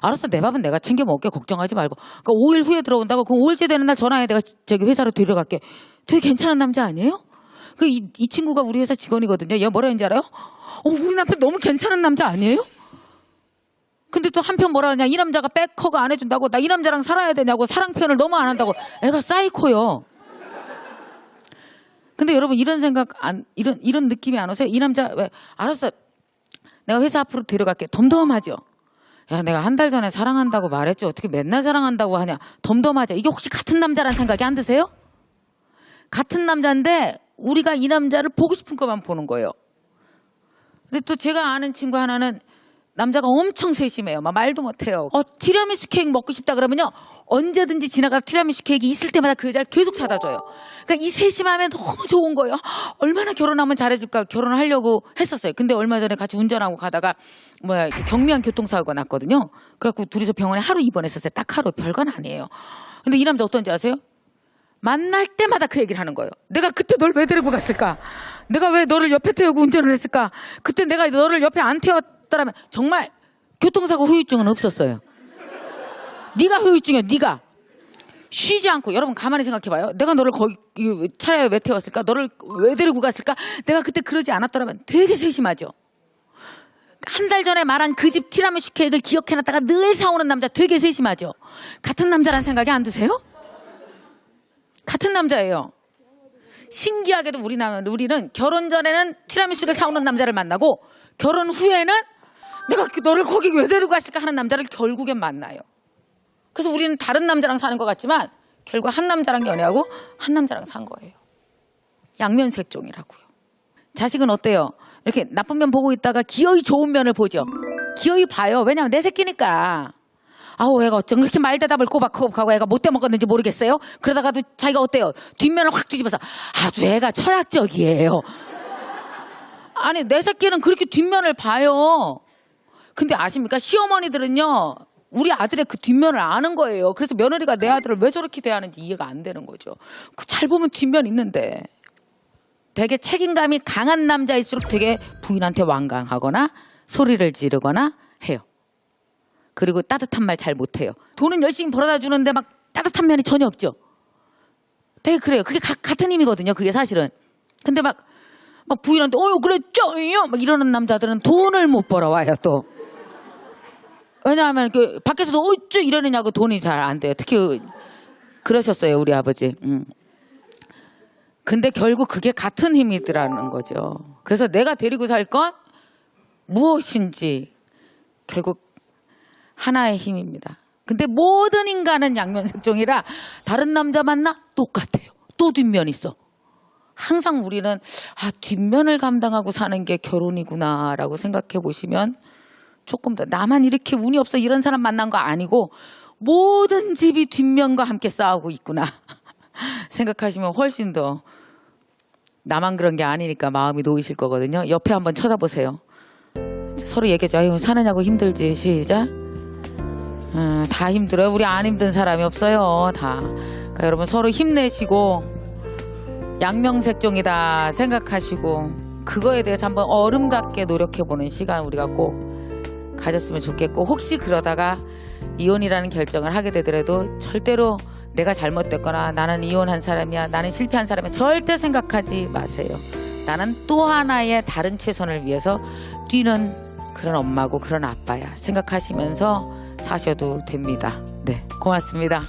알았어 내 밥은 내가 챙겨 먹을게. 걱정하지 말고. 그러니까 5일 후에 들어온다고. 그럼 5일째 되는 날 전화해. 내가 저기 회사로 데려갈게. 되게 괜찮은 남자 아니에요? 이 친구가 우리 회사 직원이거든요. 얘 뭐라 했는지 알아요? 우리 남편 너무 괜찮은 남자 아니에요? 근데 또 한편 뭐라 그러냐. 이 남자가 백허그 안 해준다고. 나 이 남자랑 살아야 되냐고. 사랑 표현을 너무 안 한다고. 애가 사이코요. 근데 여러분 이런 생각 이런 느낌이 안 오세요? 이 남자 왜 알았어. 내가 회사 앞으로 데려갈게. 덤덤하죠. 야 내가 한 달 전에 사랑한다고 말했지. 어떻게 맨날 사랑한다고 하냐. 덤덤하죠. 이게 혹시 같은 남자란 생각이 안 드세요? 같은 남자인데 우리가 이 남자를 보고 싶은 것만 보는 거예요. 근데 또 제가 아는 친구 하나는 남자가 엄청 세심해요. 막 말도 못해요. 티라미수 케이크 먹고 싶다 그러면요. 언제든지 지나가 티라미수 케이크 있을 때마다 그 여자를 계속 사다 줘요. 그러니까 이 세심함에 너무 좋은 거예요. 얼마나 결혼하면 잘해줄까 결혼을 하려고 했었어요. 근데 얼마 전에 같이 운전하고 가다가 이렇게 경미한 교통사고가 났거든요. 그래갖고 둘이서 병원에 하루 입원했었어요. 딱 하루. 별건 아니에요. 근데 이 남자 어떤지 아세요? 만날 때마다 그 얘기를 하는 거예요. 내가 그때 널 왜 데리고 갔을까? 내가 왜 너를 옆에 태우고 운전을 했을까? 그때 내가 너를 옆에 안 태웠더라면 정말 교통사고 후유증은 없었어요. 네가 후유증이야. 네가 쉬지 않고. 여러분 가만히 생각해봐요. 내가 너를 거기 차에 왜 태웠을까? 너를 왜 데리고 갔을까? 내가 그때 그러지 않았더라면 되게 세심하죠. 한 달 전에 말한 그 집 티라미수 케이크를 기억해놨다가 늘 사오는 남자 되게 세심하죠. 같은 남자란 생각이 안 드세요? 같은 남자예요. 신기하게도 우리는 결혼 전에는 티라미수를 사오는 남자를 만나고 결혼 후에는 내가 너를 거기 왜 데리고 갔을까 하는 남자를 결국엔 만나요. 그래서 우리는 다른 남자랑 사는 것 같지만 결국 한 남자랑 연애하고 한 남자랑 산 거예요. 양면색종이라고요. 자식은 어때요? 이렇게 나쁜 면 보고 있다가 기어이 좋은 면을 보죠. 기어이 봐요. 왜냐하면 내 새끼니까. 아우 애가 어쩜 그렇게 말대답을 꼬박꼬박하고 애가 못돼 먹었는지 모르겠어요. 그러다가도 자기가 어때요? 뒷면을 확 뒤집어서 아주 애가 철학적이에요. 아니 내 새끼는 그렇게 뒷면을 봐요. 근데 아십니까? 시어머니들은요. 우리 아들의 그 뒷면을 아는 거예요. 그래서 며느리가 내 아들을 왜 저렇게 대하는지 이해가 안 되는 거죠. 잘 보면 뒷면 있는데. 되게 책임감이 강한 남자일수록 되게 부인한테 완강하거나 소리를 지르거나 해요. 그리고 따뜻한 말 잘 못해요. 돈은 열심히 벌어다 주는데 막 따뜻한 면이 전혀 없죠. 되게 그래요. 그게 같은 힘이거든요. 그게 사실은. 근데 막 부인한테 그랬죠? 막 이러는 남자들은 돈을 못 벌어와요 또. 왜냐하면 밖에서도 어쭈 이러느냐고 돈이 잘 안 돼요. 특히 그러셨어요 우리 아버지. 근데 결국 그게 같은 힘이더라는 거죠. 그래서 내가 데리고 살 건 무엇인지 결국 하나의 힘입니다. 근데 모든 인간은 양면색종이라 다른 남자 만나 똑같아요. 또 뒷면 있어. 항상 우리는 뒷면을 감당하고 사는 게 결혼이구나라고 생각해 보시면 조금 더 나만 이렇게 운이 없어 이런 사람 만난 거 아니고 모든 집이 뒷면과 함께 싸우고 있구나 생각하시면 훨씬 더 나만 그런 게 아니니까 마음이 놓이실 거거든요. 옆에 한번 쳐다보세요. 서로 얘기하죠. 아유 사느냐고 힘들지. 시작. 다 힘들어요. 우리 안 힘든 사람이 없어요. 다. 그러니까 여러분 서로 힘내시고 양명색종이다 생각하시고 그거에 대해서 한번 어른답게 노력해보는 시간 우리가 꼭 가졌으면 좋겠고 혹시 그러다가 이혼이라는 결정을 하게 되더라도 절대로 내가 잘못됐거나 나는 이혼한 사람이야 나는 실패한 사람이야 절대 생각하지 마세요. 나는 또 하나의 다른 최선을 위해서 뛰는 그런 엄마고 그런 아빠야 생각하시면서 사셔도 됩니다. 네, 고맙습니다.